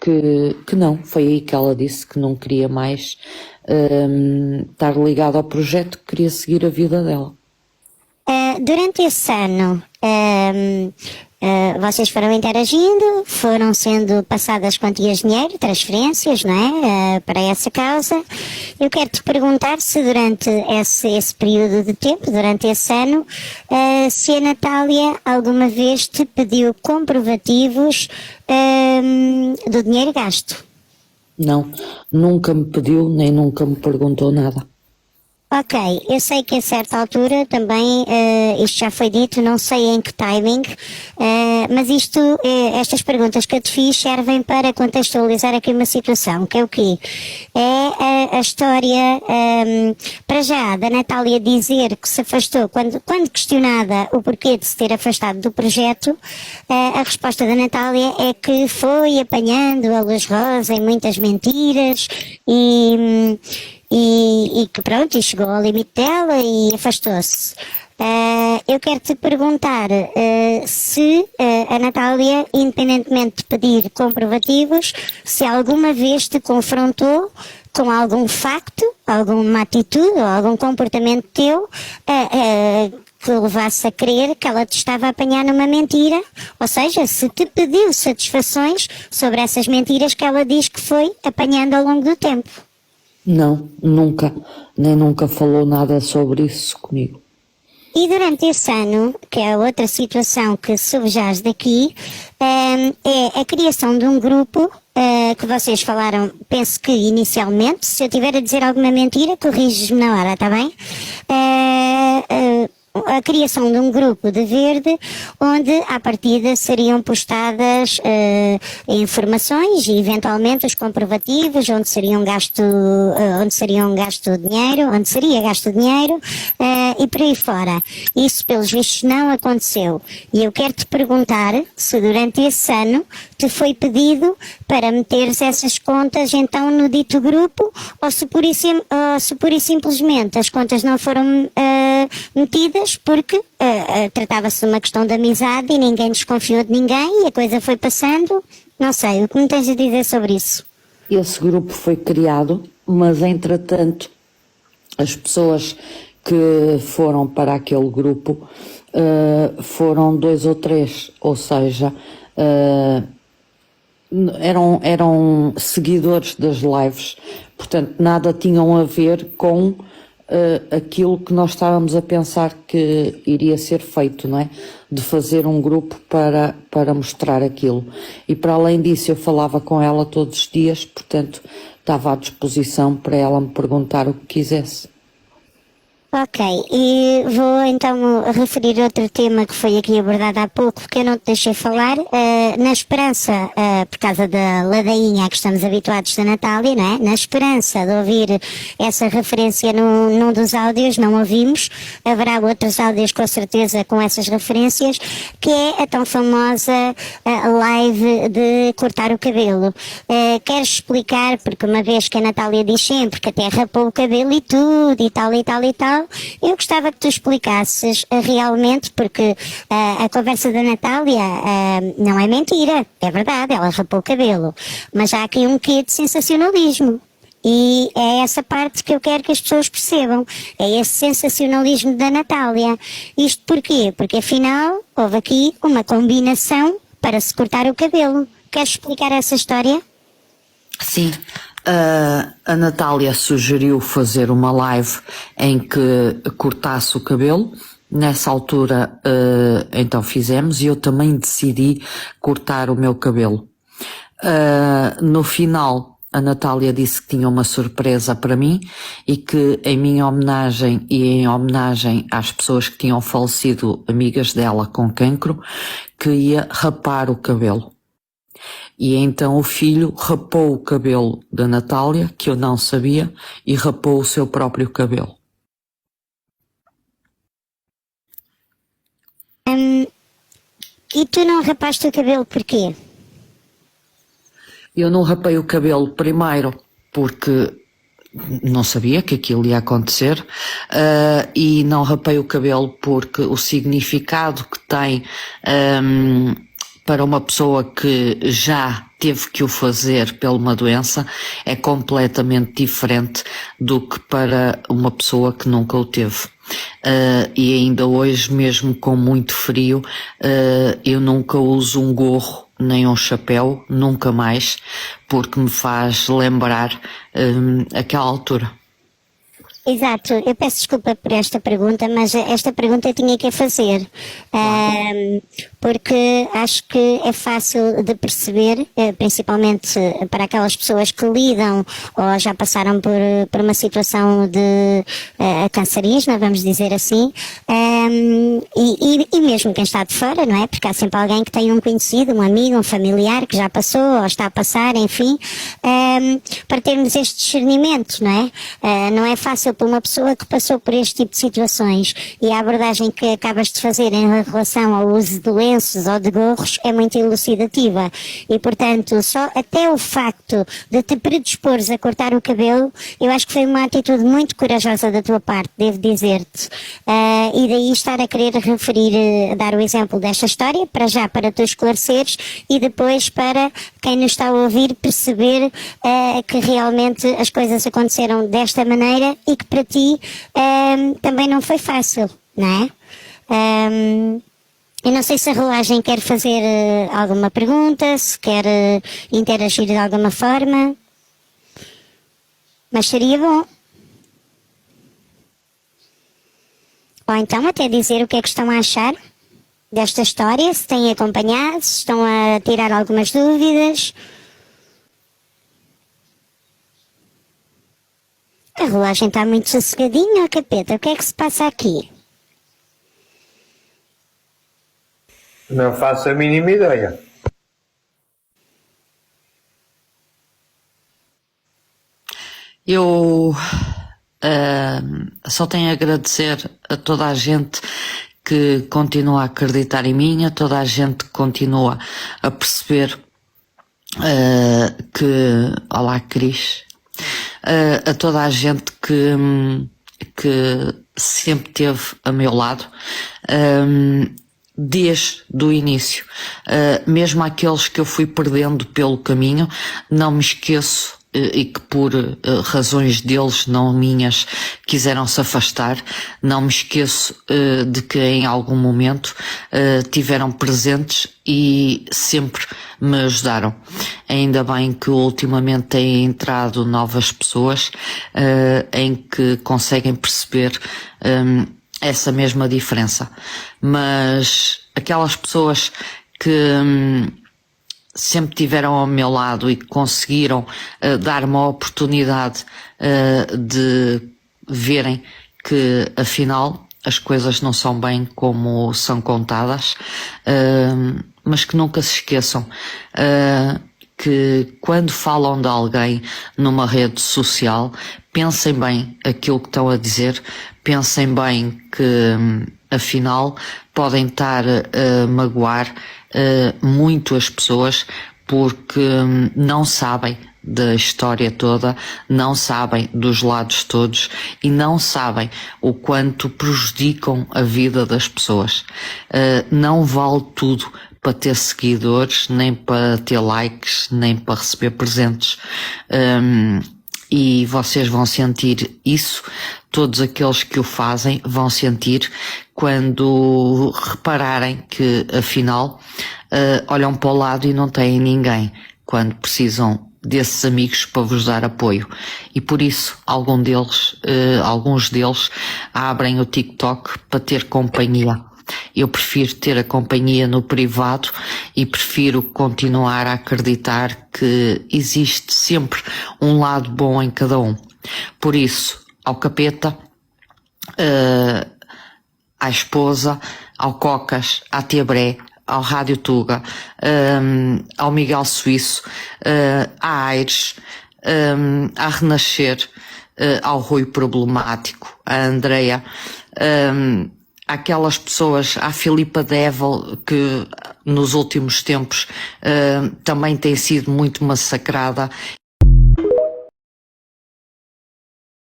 que não. Foi aí que ela disse que não queria mais estar ligada ao projeto, que queria seguir a vida dela. Durante esse ano, vocês foram interagindo, foram sendo passadas quantias de dinheiro, transferências, não é? Para essa causa. Eu quero te perguntar se durante esse período de tempo, durante esse ano, se a Natália alguma vez te pediu comprovativos do dinheiro gasto. Não, nunca me pediu, nem nunca me perguntou nada. Ok, eu sei que a certa altura também, isto já foi dito, não sei em que timing, mas estas perguntas que eu te fiz servem para contextualizar aqui uma situação, que é o quê? É a história, para já, da Natália dizer que se afastou, quando questionada o porquê de se ter afastado do projeto, a resposta da Natália é que foi apanhando a luz rosa em muitas mentiras e que pronto, e chegou ao limite dela e afastou-se. Eu quero te perguntar se a Natália, independentemente de pedir comprovativos, se alguma vez te confrontou com algum facto, alguma atitude ou algum comportamento teu que levasse a crer que ela te estava a apanhar numa mentira, ou seja, se te pediu satisfações sobre essas mentiras que ela diz que foi apanhando ao longo do tempo. Não, nunca, nem nunca falou nada sobre isso comigo. E durante esse ano, que é a outra situação que subjaz daqui, é a criação de um grupo que vocês falaram, penso que inicialmente, se eu tiver a dizer alguma mentira, corriges-me na hora, está bem? A criação de um grupo de verde onde à partida seriam postadas informações e eventualmente os comprovativos onde seria gasto dinheiro e por aí fora. Isso pelos vistos não aconteceu e eu quero te perguntar se durante esse ano te foi pedido para meteres essas contas então no dito grupo ou se pura e simplesmente as contas não foram metidas porque tratava-se de uma questão de amizade e ninguém desconfiou de ninguém e a coisa foi passando. Não sei, o que me tens a dizer sobre isso? Esse grupo foi criado, mas entretanto as pessoas que foram para aquele grupo foram 2 ou 3, ou seja, eram seguidores das lives, portanto nada tinham a ver com aquilo que nós estávamos a pensar que iria ser feito, não é? De fazer um grupo para mostrar aquilo. E para além disso eu falava com ela todos os dias, portanto estava à disposição para ela me perguntar o que quisesse. Ok, e vou então referir outro tema que foi aqui abordado há pouco, que eu não te deixei falar, na esperança, por causa da ladainha a que estamos habituados da Natália, não é? Na esperança de ouvir essa referência num dos áudios, não ouvimos, haverá outros áudios com certeza com essas referências, que é a tão famosa live de cortar o cabelo. Queres explicar, porque uma vez que a Natália diz sempre que até rapou o cabelo e tudo, e tal, eu gostava que tu explicasses realmente, porque a conversa da Natália não é mentira, é verdade, ela rapou o cabelo, mas há aqui um quê de sensacionalismo. E é essa parte que eu quero que as pessoas percebam, é esse sensacionalismo da Natália. Isto porquê? Porque afinal houve aqui uma combinação para se cortar o cabelo. Queres explicar essa história? Sim. A Natália sugeriu fazer uma live em que cortasse o cabelo. Nessa altura, então fizemos e eu também decidi cortar o meu cabelo. No final, a Natália disse que tinha uma surpresa para mim e que em minha homenagem e em homenagem às pessoas que tinham falecido, amigas dela com cancro, que ia rapar o cabelo. E então o filho rapou o cabelo da Natália, que eu não sabia, e rapou o seu próprio cabelo. E tu não rapaste o cabelo porquê? Eu não rapei o cabelo primeiro porque não sabia que aquilo ia acontecer, e não rapei o cabelo porque o significado que tem para uma pessoa que já teve que o fazer por uma doença é completamente diferente do que para uma pessoa que nunca o teve. E ainda hoje, mesmo com muito frio, eu nunca uso um gorro nem um chapéu, nunca mais, porque me faz lembrar aquela altura. Exato, eu peço desculpa por esta pergunta, mas esta pergunta eu tinha que a fazer, porque acho que é fácil de perceber, principalmente para aquelas pessoas que lidam ou já passaram por uma situação de cancerígena, vamos dizer assim, e mesmo quem está de fora, não é? Porque há sempre alguém que tem um conhecido, um amigo, um familiar que já passou ou está a passar, enfim, para termos este discernimento, não é? Não é fácil para uma pessoa que passou por este tipo de situações, e a abordagem que acabas de fazer em relação ao uso de lenços ou de gorros é muito elucidativa, e portanto só até o facto de te predispores a cortar o cabelo, eu acho que foi uma atitude muito corajosa da tua parte, devo dizer-te, e daí estar a querer referir, dar o exemplo desta história, para já para tu esclareceres, e depois para quem nos está a ouvir perceber que realmente as coisas aconteceram desta maneira e que para ti também não foi fácil, não é? Eu não sei se a Rolagem quer fazer alguma pergunta, se quer interagir de alguma forma, mas seria bom. Ou então até dizer o que é que estão a achar desta história, se têm acompanhado, se estão a tirar algumas dúvidas. A Rolagem está muito sossegadinha, capeta. O que é que se passa aqui? Não faço a mínima ideia. Eu só tenho a agradecer a toda a gente que continua a acreditar em mim, a toda a gente que continua a perceber que... Olá, Cris. A toda a gente que sempre esteve a meu lado, desde o início, mesmo aqueles que eu fui perdendo pelo caminho, não me esqueço, e que por razões deles, não minhas, quiseram se afastar, não me esqueço de que em algum momento tiveram presentes e sempre me ajudaram. Ainda bem que ultimamente têm entrado novas pessoas em que conseguem perceber essa mesma diferença, mas aquelas pessoas que sempre tiveram ao meu lado e que conseguiram dar-me a oportunidade de verem que afinal as coisas não são bem como são contadas, mas que nunca se esqueçam que quando falam de alguém numa rede social, pensem bem aquilo que estão a dizer, pensem bem que afinal podem estar a magoar muito as pessoas, porque não sabem da história toda, não sabem dos lados todos e não sabem o quanto prejudicam a vida das pessoas. Não vale tudo para ter seguidores, nem para ter likes, nem para receber presentes. E vocês vão sentir isso, todos aqueles que o fazem vão sentir quando repararem que afinal olham para o lado e não têm ninguém, quando precisam desses amigos para vos dar apoio. E por isso alguns deles abrem o TikTok para ter companhia. Eu prefiro ter a companhia no privado e prefiro continuar a acreditar que existe sempre um lado bom em cada um. Por isso, ao Capeta, à esposa, ao Cocas, à Tia Bré, ao Rádio Tuga, ao Miguel Suíço, à Aires, à Renascer, ao Rui Problemático, à Andreia, aquelas pessoas, à Filipa Devel, que nos últimos tempos também tem sido muito massacrada